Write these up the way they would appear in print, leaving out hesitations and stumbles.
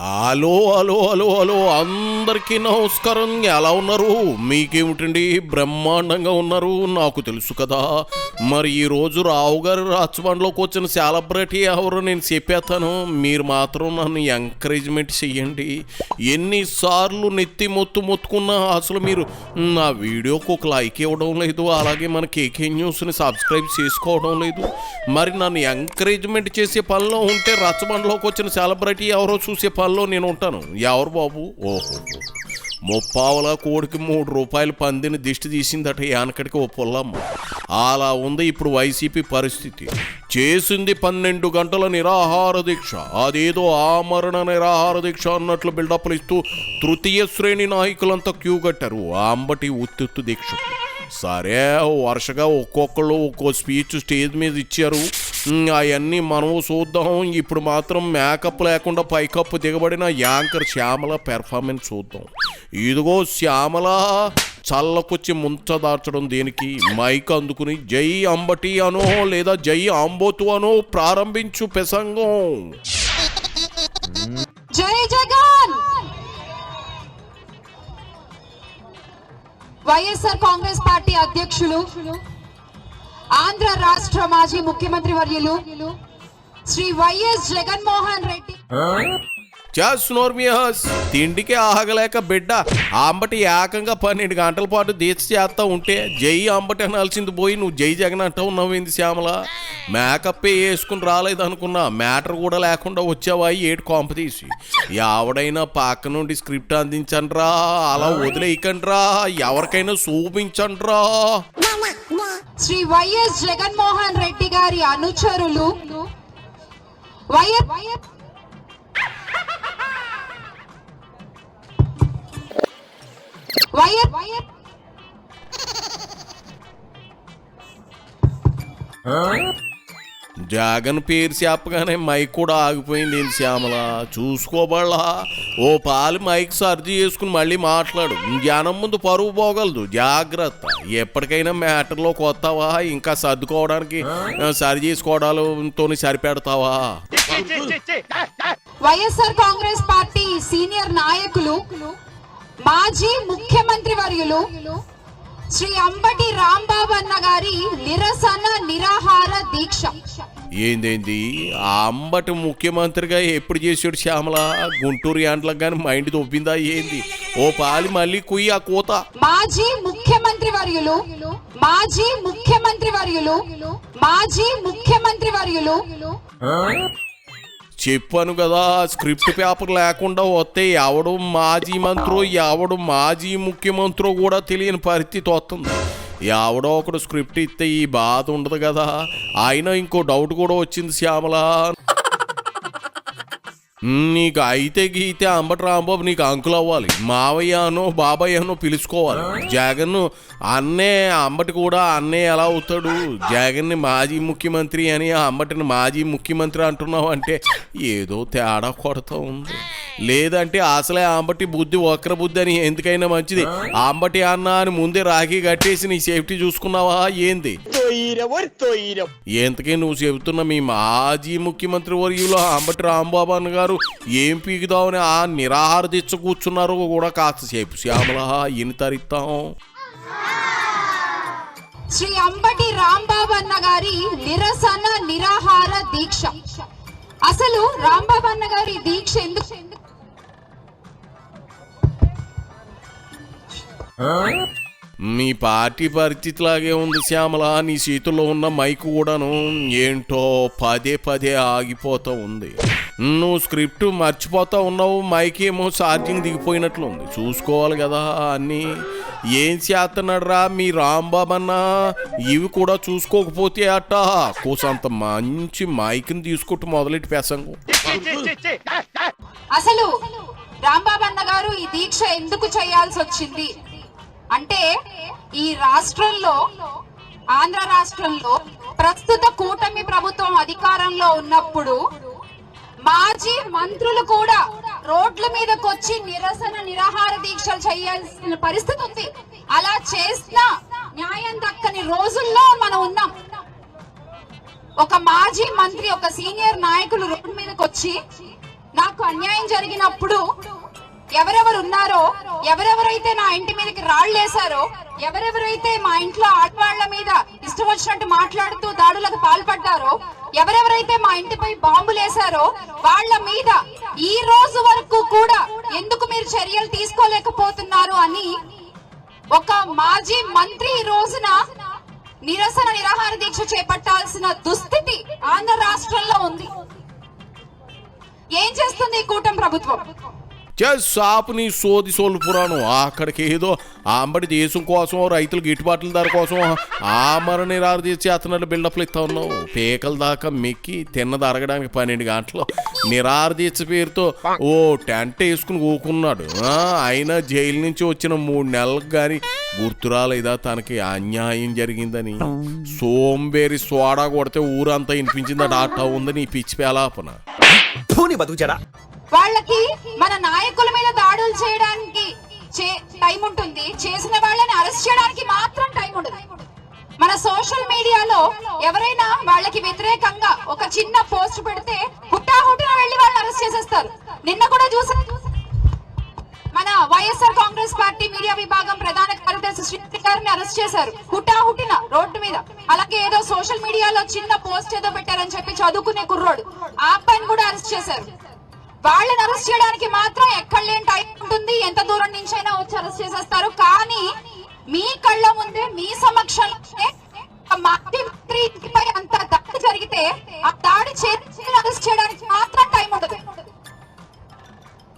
Hello hello hello hello అందరికీ నమస్కారం. ఎలా ఉన్నారు? మీకేమిటండి, బ్రహ్మాండంగా ఉన్నారు, నాకు తెలుసు కదా. మరి ఈరోజు రావు గారు రాచబండ్లోకి వచ్చిన సెలబ్రిటీ ఎవరు నేను చెప్పేస్తాను. మీరు మాత్రం నన్ను ఎంకరేజ్మెంట్ చెయ్యండి. ఎన్నిసార్లు నెత్తి మొత్తుకున్నా అసలు మీరు నా వీడియోకి ఒక లైక్ ఇవ్వడం లేదు, అలాగే మన కేకే న్యూస్ని సబ్స్క్రైబ్ చేసుకోవడం లేదు. మరి నన్ను ఎంకరేజ్మెంట్ చేసే పనిలో ఉంటే రచ్చబండ్లోకి వచ్చిన సెలబ్రిటీ ఎవరో చూసే పనిలో నేను ఉంటాను. ఎవరు బాబు? ఓహో, ముప్పావల కోడికి 3 రూపాయలు పందిని దిష్టి తీసిందట యానకడికి ఓ పొల్లమ్మ. అలా ఉంది ఇప్పుడు వైసీపీ పరిస్థితి. చేసింది 12 గంటల నిరాహార దీక్ష, అదేదో ఆమరణ నిరాహార దీక్ష అన్నట్లు బిల్డప్లు ఇస్తూ తృతీయ శ్రేణి నాయకులంతా క్యూ కట్టారు అంబటి ఉత్తు దీక్ష. సరే, వరుసగా ఒక్కొక్కళ్ళు ఒక్కో స్పీచ్ స్టేజ్ మీద ఇచ్చారు. అవన్నీ మనం చూద్దాం. ఇప్పుడు మాత్రం మేకప్ లేకుండా పైకప్పు దిగబడిన యాంకర్ శ్యామల పెర్ఫార్మెన్స్ చూద్దాం. ఇదిగో శ్యామల చల్లకొచ్చి ముంచదార్చడం దేనికి? మైక్ అందుకుని జై అంబటి అనో లేదా జై అంబోతు అనో ప్రారంభించు ప్రసంగం. జై జగన్. వైఎస్ఆర్ కాంగ్రెస్ పార్టీ అధ్యక్షులు, ఆంధ్ర రాష్ట్ర మాజీ ముఖ్యమంత్రి వర్యులు శ్రీ వైఎస్ జగన్మోహన్ రెడ్డి తిండికి ఆగలేక బిడ్డ అంబటి ఏకంగా 12 గంటల పాటు దీక్ష చేస్తా ఉంటే జై అంబటి అనాల్సింది పోయి నువ్వు జై జగన్ అంటూ ఉన్నావేంది శ్యామల? మేకప్ వేసుకుని రాలేదనుకున్నా, మ్యాటర్ కూడా లేకుండా వచ్చావా ఏడు కాంపతీసి. ఎవడైనా పక్క నుండి స్క్రిప్ట్ అందించండ్రా, అలా వదిలేయకండ్రా, ఎవరికైనా చూపించండ్రా. శ్రీ వైఎస్ జగన్మోహన్ రెడ్డి గారి అనుచరులు జగన్ పేరు చెప్పగానే మైక్ కూడా ఆగిపోయింది. శ్యామల చూసుకోబడలా, ఓ పాలు మైక్ సర్ది చేసుకుని మళ్ళీ మాట్లాడు. జనం ముందు పరువు పోగలదు, జాగ్రత్త. ఎప్పటికైనా మ్యాటర్లోకి వస్తావా? ఇంకా సర్దుకోవడానికి సరి చేసుకోవడాలతో సరిపెడతావా? వైఎస్ఆర్ కాంగ్రెస్ పార్టీ సీనియర్ నాయకులు, మాజీ ముఖ్యమంత్రి వర్యులు శ్రీ అంబటి రాంబాబు అన్న గారి నిరసన నిరాహార దీక్ష. ఏందేంది? అంబటి ముఖ్యమంత్రిగా ఎప్పుడు చేసాడు శ్యామల? గుంటూరు యాంట్లకు కానీ మైండ్ తొప్పిందా ఏంది? ఓ పాలి మళ్ళీ కుయ్యి ఆ కోత. మాజీ ముఖ్యమంత్రి వర్యులు, మాజీ ముఖ్యమంత్రి వర్యులు, మాజీ ముఖ్యమంత్రి వర్యులు చెప్పాను కదా, స్క్రిప్ట్ పేపర్ లేకుండా వస్తే ఎవడు మాజీ మంత్రో ఎవడు మాజీ ముఖ్యమంత్రో కూడా తెలియని పరిస్థితి వస్తుంది. ఎవడో ఒకడు స్క్రిప్ట్ ఇస్తే ఈ బాధ ఉండదు కదా. అయినా ఇంకో డౌట్ కూడా వచ్చింది శ్యామల. నీకు అయితే గీతే అంబటి రాంబాబు నీకు అంకుల్ అవ్వాలి, మావయ్య అనో బాబాయ్ అనో పిలుచుకోవాలి. జగన్ అన్నే, అంబటి కూడా అన్నే ఎలా అవుతాడు? జగన్ని మాజీ ముఖ్యమంత్రి అని అంబటిని మాజీ ముఖ్యమంత్రి అంటున్నావు అంటే ఏదో తేడా కొడతా ఉంది. లేదంటే అసలే అంబటి బుద్ధి వక్ర బుద్ధి అని ఎందుకైనా మంచిది అంబటి అన్న అని ముందే రాఖీ కట్టేసి నీ సేఫ్టీ చూసుకున్నావా ఏంది? ఎంతకీ నువ్వు చెబుతున్న మీ మాజీ ముఖ్యమంత్రి వర్యులు అంబటి రాంబాబు అన్న గారు ఏం పీకుదామని ఆ నిరాహార దీక్ష కూర్చున్నారు కూడా కాస్త సేపు శ్యామల ఇని తరిస్తాం. శ్రీ అంబటి రాంబాబు అన్న గారి నిరసన నిరాహార దీక్ష. అసలు రాంబాబు అన్న గారి దీక్ష ఎందుకు? మీ పార్టీ పరిస్థితి లాగే ఉంది శ్యామల. నీ చేతుల్లో ఉన్న మైక్ కూడాను ఏంటో పదే ఆగిపోతూ ఉంది. నువ్వు స్క్రిప్ట్ మర్చిపోతా ఉన్నావు, మైక్ ఏమో ఛార్జింగ్ దిగిపోయినట్లుంది. చూసుకోవాలి కదా అన్నీ. ఏం చేస్తున్నాడు రా మీ రాంబాబు అన్న? ఇవి కూడా చూసుకోకపోతే అట్ట కోసంత మంచి మైక్ని తీసుకుంటూ మొదలెట్టి ప్రసంగం. అసలు రాంబాబు అన్న గారు ఈ దీక్ష ఎందుకు చేయాల్సి వచ్చింది అంటే, ఈ రాష్ట్రంలో, ఆంధ్ర రాష్ట్రంలో ప్రస్తుత కూటమి ప్రభుత్వం అధికారంలో ఉన్నప్పుడు మాజీ మంత్రులు కూడా రోడ్ల మీదకి వచ్చి నిరసన నిరాహార దీక్షలు చేయాల్సిన పరిస్థితి ఉంది. అలా చేసినా న్యాయం దక్కని రోజుల్లో మనం ఉన్నాం. ఒక మాజీ మంత్రి, ఒక సీనియర్ నాయకులు రోడ్డు మీదకి వచ్చి నాకు అన్యాయం జరిగినప్పుడు ఎవరెవరు ఉన్నారో, ఎవరెవరైతే నా ఇంటి మీదకి రాళ్లేశారో, ఎవరెవరైతే మా ఇంట్లో ఆడవాళ్ల మీద ఇష్టం వచ్చినట్టు మాట్లాడుతూ దాడులకు పాల్పడ్డారో, ఎవరెవరైతే మా ఇంటిపై బాంబులేశారో వాళ్ళ మీద ఈ రోజు వరకు కూడా ఎందుకు మీరు చర్యలు తీసుకోలేకపోతున్నారు అని ఒక మాజీ మంత్రి ఈ రోజున నిరసన నిరాహార దీక్ష చేపట్టాల్సిన దుస్థితి ఆంధ్ర రాష్ట్రంలో ఉంది. ఏం చేస్తుంది ఈ కూటమి ప్రభుత్వం? సాపు నీ సోది సోలు పురాణం. అక్కడికి ఏదో అంబడి దేశం కోసం, రైతులు గిట్టుబాట్ల ధర కోసం ఆమర నిరాహార దీక్ష అతను బిల్డప్లు ఇస్తా ఉన్నావు. పేకల దాకా మెక్కి తిన్నది అరగడానికి 12 గంటలు నిరాహార దీక్ష పేరుతో ఓ టెంట్ వేసుకుని ఊకున్నాడు. అయినా జైలు నుంచి వచ్చిన 3 నెలలకు కానీ గుర్తురాలేదా తనకి అన్యాయం జరిగిందని? సోంబేరి సోడా కొడితే ఊరంతా వినిపించిందా డాటా ఉందని ఈ పిచ్చి పేలాపన. వాళ్ళకి మన నాయకుల మీద దాడులు చేయడానికి టైం ఉంటుంది, చేసిన వాళ్ళని అరెస్ట్ చేయడానికి మాత్రం టైం ఉండదు. మన సోషల్ మీడియాలో ఎవరైనా వాళ్ళకి వ్యతిరేకంగా ఒక చిన్న పోస్ట్ పెడితే హుటాహుటిన వెళ్లి వాళ్ళని అరెస్ట్ చేసేస్తారు. నిన్న కూడా చూసారు, మన వైఎస్ఆర్ కాంగ్రెస్ పార్టీ మీడియా విభాగం ప్రధాన కార్యదర్శి శ్రీ గారిని అరెస్ట్ చేశారు హుటాహుటిన రోడ్డు మీద. అలాగే ఏదో సోషల్ మీడియాలో చిన్న పోస్ట్ ఏదో పెట్టారని చెప్పి చదువుకునే కుర్రోడు, ఆ అబ్బాయిని కూడా అరెస్ట్ చేశారు. వాళ్ళని అరెస్ట్ చేయడానికి మాత్రం ఎక్కడ లేని టైం ఉంటుంది, ఎంత దూరం నుంచి అయినా వచ్చి అరెస్ట్ చేసేస్తారు. కానీ మీ కళ్ళ ముందే, మీ సమక్షంలోనే మాజీ మంత్రి ఇంటిపై అంత దాడి జరిగితే ఆ దాడి అరెస్ట్ చేయడానికి మాత్రం టైం ఉండదు.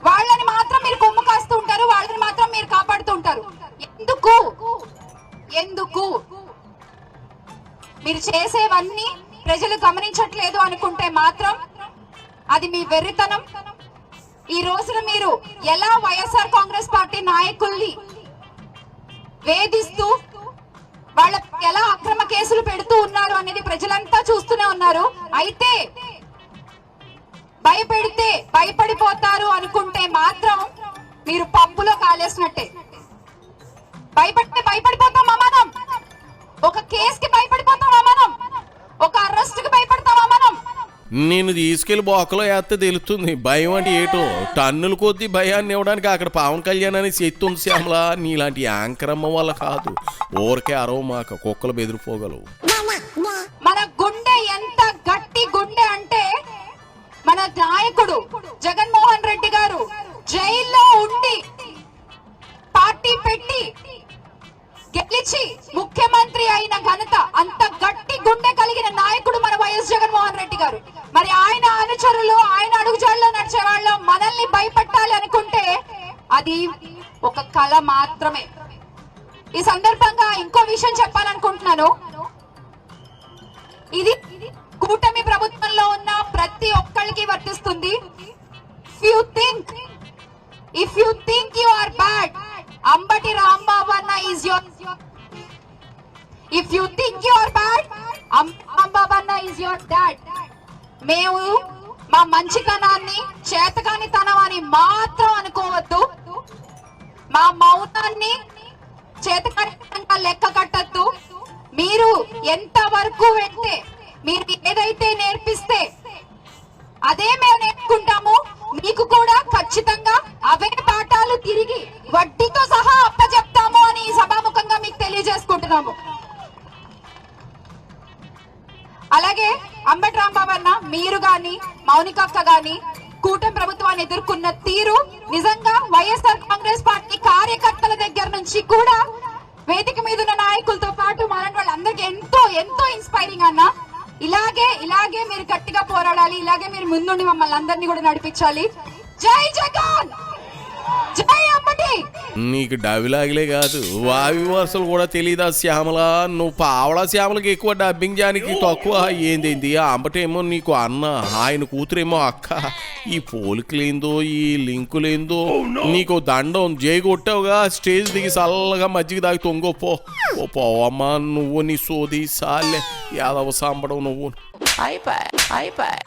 వాళ్ళని మాత్రం మీరు కొమ్ము కాస్తూ ఉంటారు, వాళ్ళని మాత్రం మీరు కాపాడుతూ ఉంటారు. ఎందుకు ఎందుకు మీరు చేసేవన్నీ ప్రజలు గమనించట్లేదు అనుకుంటే మాత్రం అది మీ వెర్రితనం. ఈ రోజున మీరు ఎలా వైఎస్ఆర్ కాంగ్రెస్ పార్టీ నాయకుల్ని వేధిస్తూ వాళ్ళకి ఎలా అక్రమ కేసులు పెడుతూ ఉన్నారు అనేది ప్రజలంతా చూస్తూనే ఉన్నారు. అయితే భయపెడితే భయపడిపోతారు అనుకుంటే మాత్రం మీరు పప్పులో కాలేసినట్టే. భయపడితే భయపడిపోతామా మనం? ఒక కేసుకి భయపడిపోతామా మనం? ఒక అరెస్ట్ కి భయపడతామా మనం? నేను తీసుకెళ్లి బొక్కలో వేస్తే తెలుస్తుంది భయం అంటే ఏటో. టన్నుల కొద్దీ భయాన్ని ఇవ్వడానికి అక్కడ పవన్ కళ్యాణ్ అని శక్తి ఉంది శ్యామలా. నీలాంటి యాంకరమ్మ వల్ల కాదు, ఊరికే అరవ మాక కుక్కలు బెదిరిపోగలవు. మన గుండె ఎంత గట్టి గుండె అంటే మన నాయకుడు జగన్మోహన్ రెడ్డి గారు జైల్లో ఉండి పార్టీ పెట్టి గెలిచి ముఖ్యమంత్రి అయిన ఘనత, అంత గట్టి గుండె కలిగిన నాయకుడు మన వైఎస్ జగన్మోహన్ రెడ్డి గారు. మరి ఆయన అనుచరులు, ఆయన అడుగుజాడలో నడిచే వాళ్ళు మనల్ని భయపెట్టాలి అనుకుంటే అది ఒక కళ మాత్రమే. ఈ సందర్భంగా ఇంకో విషయం చెప్పాలనుకుంటున్నాను. ఇది కూటమి ప్రభుత్వంలో ఉన్న ప్రతి ఒక్కరికి వర్తిస్తుంది. If you think you are bad, Ambati Rambabanna is your. If you think you are bad, Rambabanna is your dad. మేము మా మంచితనాన్ని చేతకాని తనం అని మాత్రం అనుకోవద్దు. మా మౌనాన్ని చేతకానితనంగా లెక్క కట్టద్దు. మీరు ఎంత వరకు వెళ్తే, మీరు ఏదైతే నేర్పిస్తే అదే మేము నేర్చుకుంటాము. మీకు కూడా ఖచ్చితంగా అవే పాఠాలు తిరిగి వడ్డీతో సహా అప్పచెప్తాము అని ఈ సభాముఖంగా మీకు తెలియజేసుకుంటున్నాము. అలాగే అంబటి రాంబాబు అన్న, మీరు గాని మౌనికక్క గాని కూటమి ప్రభుత్వాన్ని ఎదుర్కొన్న తీరు నిజంగా వైఎస్ఆర్ కాంగ్రెస్ పార్టీ కార్యకర్తల దగ్గర నుంచి కూడా వేదిక మీద ఉన్న నాయకులతో పాటు మనల్ని వాళ్ళందరికీ ఎంతో ఎంతో ఇన్స్పైరింగ్ అన్న. ఇలాగే మీరు గట్టిగా పోరాడాలి, ఇలాగే మీరు ముందుండి మమ్మల్ని అందరినీ కూడా నడిపించాలి. జై జగన్, జై అంబటి. నీకు డబ్బిలాగిలే కాదు, వావి వరుసలు కూడా తెలీదా శ్యామల? నువ్వు పావడా శ్యామలకి ఎక్కువ డబ్బింగ్ జానికి తక్కువ. ఏంది అంబటేమో నీకు అన్న, ఆయన కూతురేమో అక్క. ఈ పోలికలేందో, ఈ లింకులేందో. నీకు దండం జై కొట్టావుగా, స్టేజ్ దిగి చల్లగా మజ్జిగ దాగి తొంగోపో. ఓ పోవమ్మా నువ్వు, నీ సోది సాలే యాదవ సాంబడం నువ్వు. అయిపోయి